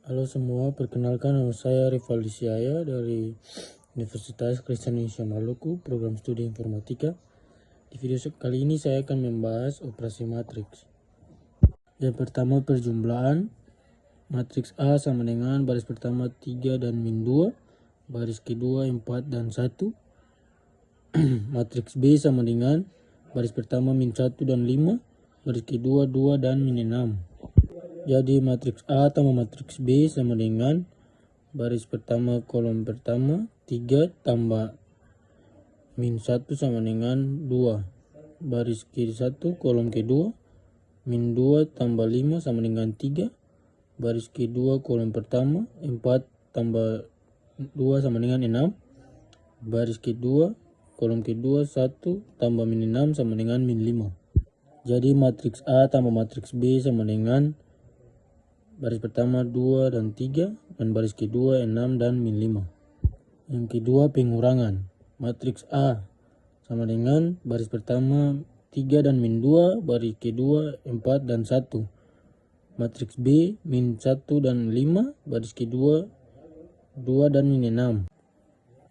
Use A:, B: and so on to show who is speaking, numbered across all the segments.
A: Halo semua, perkenalkan nama saya Rivaldi Siaya dari Universitas Kristen Indonesia Maluku, program studi informatika. Di video kali ini saya akan membahas operasi matriks. Yang pertama, perjumlahan. Matriks A sama dengan baris pertama 3 dan min 2, baris kedua 4 dan 1. Matriks B sama dengan baris pertama min 1 dan 5, baris kedua 2 dan min 6. Jadi matriks A tambah matriks B sama dengan baris pertama kolom pertama 3 tambah min 1 sama dengan 2. Baris kiri 1 kolom kedua min 2 tambah 5 sama dengan 3. Baris kedua kolom pertama 4 tambah 2 sama dengan 6. Baris kedua kolom kedua 1 tambah min 6 sama dengan min 5. Jadi matriks A tambah matriks B sama dengan baris pertama 2 dan 3 dan baris kedua 6 dan min 5. Yang kedua, pengurangan. Matriks A sama dengan baris pertama 3 dan min 2, baris kedua 4 dan 1. Matriks B min 1 dan 5, baris kedua 2 dan min 6.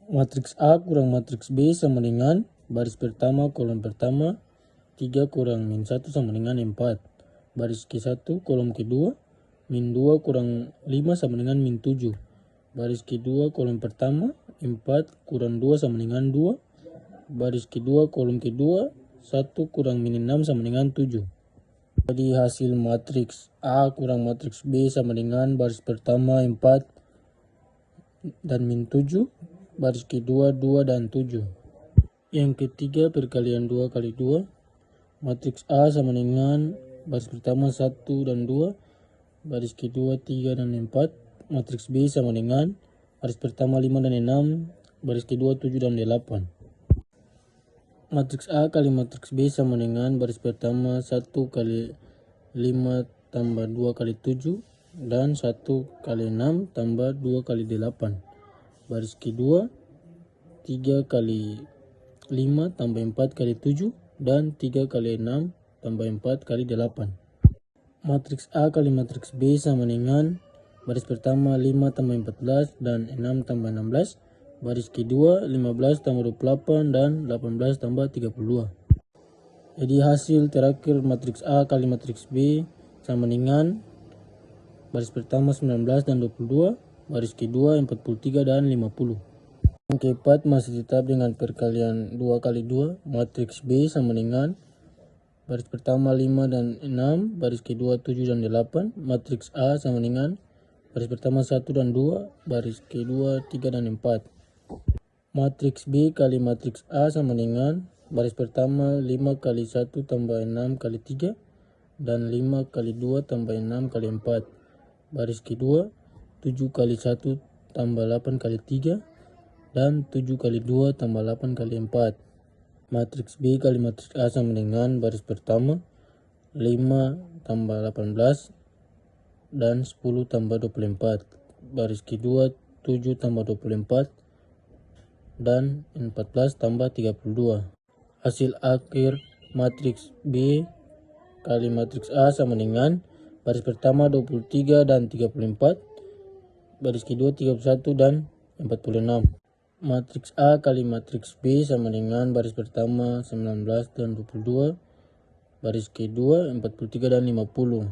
A: Matriks A kurang matriks B sama dengan baris pertama kolom pertama 3 kurang min 1 sama dengan 4. Baris ke-1 kolom kedua min 2 kurang 5 sama dengan min 7. Baris kedua kolom pertama 4 kurang 2 sama dengan 2. Baris kedua kolom kedua 1 kurang min 6 sama dengan 7. Jadi hasil matriks A kurang matriks B sama dengan baris pertama 4 dan min 7. Baris kedua 2 dan 7. Yang ketiga, perkalian 2 kali 2. Matriks A sama dengan baris pertama 1 dan 2. Baris kedua 3 dan 4. Matriks B sama dengan baris pertama 5 dan 6. Baris kedua 7 dan 8. Matriks A kali matriks B sama dengan baris pertama 1 kali 5 tambah 2 kali 7. Dan 1 kali 6 tambah 2 kali 8. Baris kedua 3 kali 5 tambah 4 kali 7. Dan 3 kali 6 tambah 4 kali 8. Matriks A kali matriks B sama dengan baris pertama 5 tambah 14 dan 6 tambah 16. Baris kedua 15 tambah 28 dan 18 tambah 32. Jadi hasil terakhir matriks A kali matriks B sama dengan baris pertama 19 dan 22. Baris kedua 43 dan 50. Yang keempat masih tetap dengan perkalian 2 kali 2. Matriks B sama dengan baris pertama 5 dan 6, baris kedua 7 dan 8. Matriks A sama dengan baris pertama 1 dan 2, baris kedua 3 dan 4. Matriks B kali matriks A sama dengan baris pertama 5 kali 1 tambah 6 kali 3 dan 5 kali 2 tambah 6 kali 4. Baris kedua 7 kali 1 tambah 8 kali 3 dan 7 kali 2 tambah 8 kali 4. Matriks B kali matriks A sama dengan baris pertama 5 tambah 18 dan 10 tambah 24. Baris kedua 7 tambah 24 dan 14 tambah 32. Hasil akhir matriks B kali matriks A sama dengan baris pertama 23 dan 34. Baris kedua 31 dan 46. Matriks A kali matriks B sama dengan baris pertama 19 dan 22. Baris kedua 43 dan 50.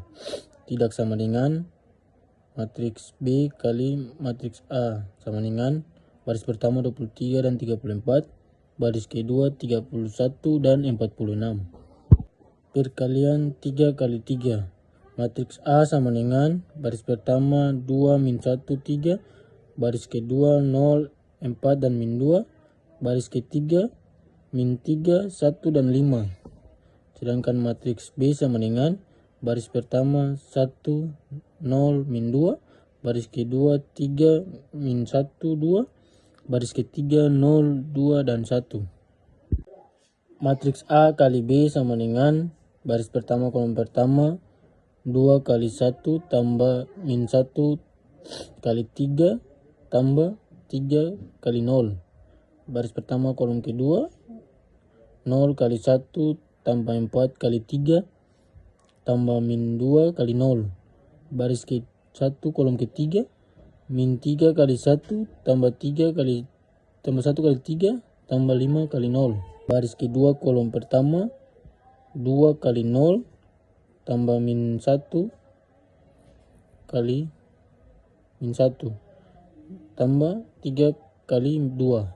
A: Tidak sama dengan matriks B kali matriks A sama dengan baris pertama 23 dan 34. Baris kedua 31 dan 46. Perkalian 3 kali 3. Matriks A sama dengan baris pertama 2 min 1 3. Baris kedua 0 4 dan min 2. Baris ketiga min 3 1 dan 5. Sedangkan matriks B sama dengan baris pertama 1 0 min 2. Baris kedua 3 min 1 2. Baris ketiga 0 2 dan 1. Matriks A kali B sama dengan baris pertama kolom pertama 2 kali 1 tambah min 1 kali 3 tambah 3 kali 0. Baris pertama kolom kedua 0 kali 1 tambah 4 kali 3 tambah min 2 kali 0. Baris 1 kolom ketiga, min 3 kali 1 tambah 1 kali 3 tambah 5 kali 0. Baris kedua kolom pertama 2 kali 0 tambah min 1 kali min 1 tambah 3 kali 2.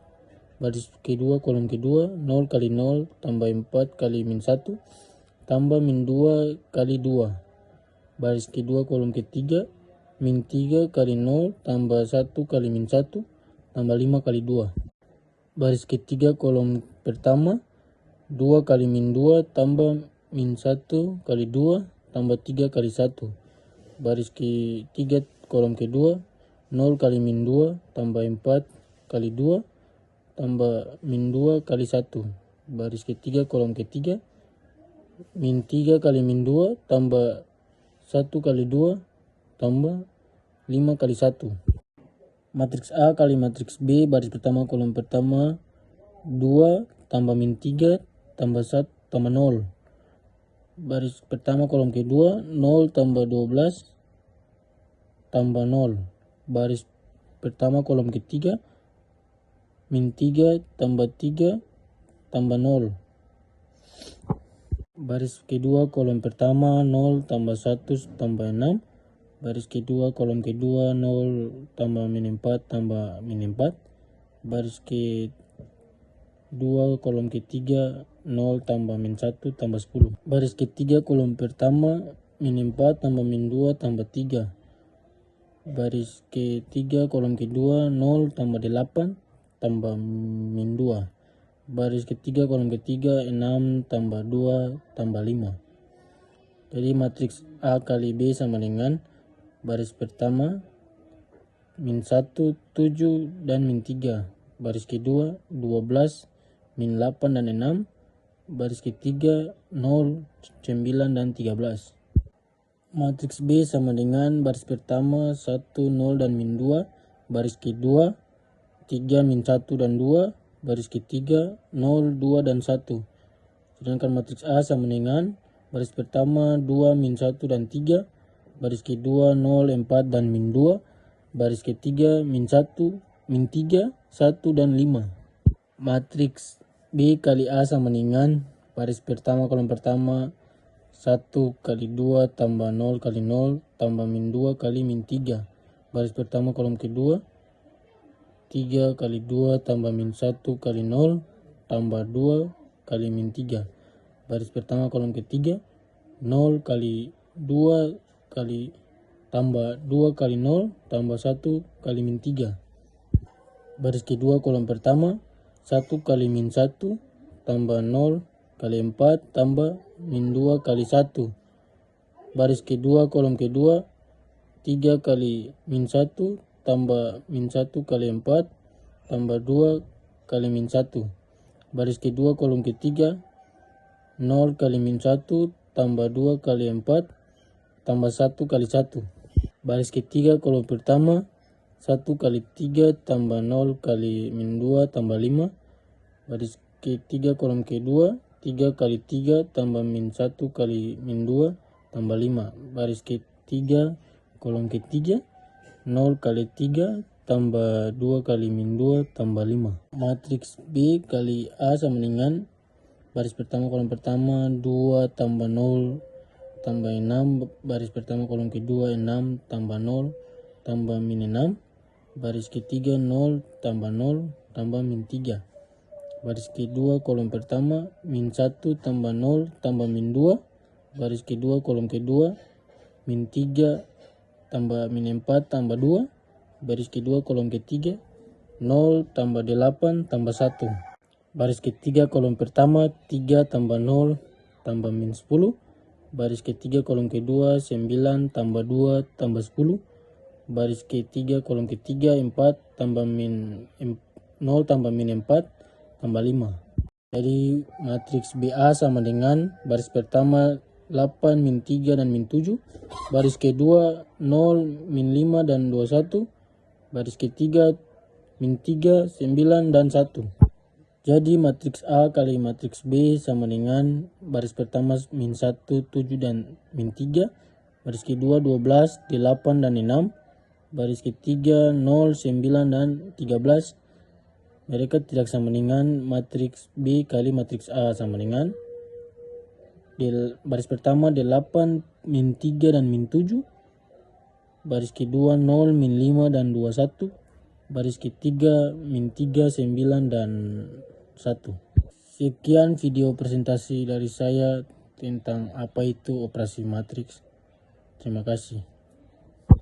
A: Baris kedua kolom kedua 0 kali 0 tambah 4 kali min 1 tambah min 2 kali 2. Baris kedua kolom ketiga min 3 kali 0 tambah 1 kali min 1 tambah 5 kali 2. Baris ketiga kolom pertama 2 kali min 2 tambah min 1 kali 2 tambah 3 kali 1. Baris ketiga kolom kedua 0 kali min 2 tambah 4 kali 2 tambah min 2 kali 1. Baris ketiga kolom ketiga min 3 kali min 2 tambah 1 kali 2 tambah 5 kali 1. Matriks A kali matriks B, baris pertama kolom pertama 2 tambah min 3 tambah 1 tambah 0. Baris pertama kolom kedua 0 tambah 12 tambah 0. Baris pertama kolom ketiga min 3 tambah 3 tambah 0. Baris kedua kolom pertama 0 tambah 1 tambah 6. Baris kedua kolom kedua 0 tambah min 4 tambah min 4. Baris kedua kolom ketiga 0 tambah min 1 tambah 10. Baris ketiga kolom pertama min 4 tambah min 2 tambah 3. Baris ketiga kolom kedua 0 tambah 8 tambah min 2. Baris ketiga kolom ketiga 6 tambah 2 tambah 5. Jadi matriks A kali B sama dengan baris pertama min 1 7 dan min 3. Baris kedua 12 min 8 dan 6. Baris ketiga 0 9 dan 13. Matriks B sama dengan baris pertama 1 0 dan min 2. Baris kedua 3 min 1 dan 2. Baris ketiga 0 2 dan 1. Sedangkan matriks A sama dengan baris pertama 2 min 1 dan 3. Baris kedua 0 4 dan min 2. Baris ketiga min 1 min 3 1 dan 5. Matriks B kali A sama dengan baris pertama kolom pertama 1 kali 2 tambah 0 kali 0 tambah min 2 kali min 3. Baris pertama kolom kedua 3 kali 2 tambah min 1 kali 0 tambah 2 kali min 3. Baris pertama kolom ketiga 0 kali 2 kali tambah 2 kali 0 tambah 1 kali min 3. Baris kedua kolom pertama 1 kali min 1 tambah 0 kali 4 tambah min 2 kali 1. Baris kedua kolom kedua 3 kali min 1 tambah min 1 kali 4 tambah 2 kali min 1. Baris kedua kolom ketiga 0 kali min 1 tambah 2 kali 4 tambah 1 kali 1. Baris ketiga kolom pertama 1 kali 3 tambah 0 kali min 2 tambah 5. Baris ketiga kolom kedua 3 kali 3 tambah min 1 kali min 2 tambah 5. Baris ketiga kolom ketiga 0 kali 3 tambah 2 kali min 2 tambah 5. Matriks B kali A sama dengan baris pertama kolom pertama 2 tambah 0 tambah 6. Baris pertama kolom kedua 6 tambah 0 tambah min 6. Baris ketiga 0 tambah 0 tambah min 3. Baris kedua kolom pertama min 1 tambah 0 tambah min 2. Baris kedua kolom kedua min 3 tambah min 4 tambah 2. Baris kedua kolom ketiga 0 tambah 8 tambah 1. Baris ketiga kolom pertama 3 tambah 0 tambah min 10. Baris ketiga kolom kedua 9 tambah 2 tambah 10. Baris ketiga kolom ketiga 4 tambah min 0 tambah min 4 tambah 5. Jadi matriks BA sama dengan baris pertama 8 min 3 dan min 7. Baris kedua 0 min 5 dan 21. Baris ketiga min 3 9 dan 1. Jadi matriks A kali matriks B sama dengan baris pertama min 1 7 dan min 3. baris kedua 12, 8 dan 6, baris ketiga 0, 9 dan 13. Mereka tidak sama dengan matriks B kali matriks A sama dengan baris pertama 8, min 3 dan min 7, baris kedua 0, min 5 dan 21, baris ketiga min 3, 9 dan 1. Sekian video presentasi dari saya tentang apa itu operasi matriks. Terima kasih.